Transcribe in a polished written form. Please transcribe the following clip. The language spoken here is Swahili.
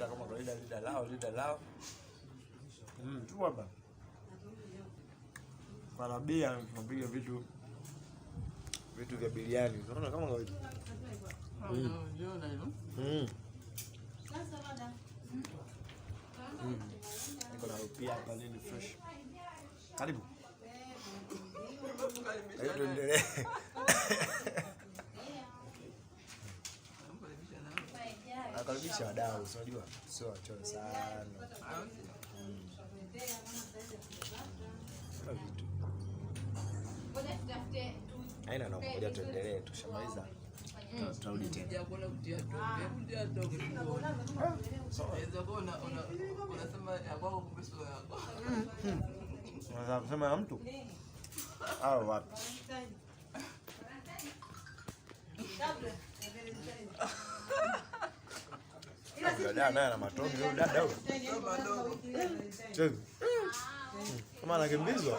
muda kama kawaida, lida lao. Tu hapa. Karabia tunapiga vitu vya biriani. Unaona kama kawaida. Unaona hilo? Sasa dada. Niko na rupia hapa nini fresh. Karibu. Hayo tuendelee. Nakaribisha wadau, unajua sio wachoyo sana. Haina na moja, tuendelee, tushamaliza. Tutarudi tena. Unaweza kusema ya mtu? Au wapi? Dada naye ana matonge huyo dada huyo. Kama anakimbizwa.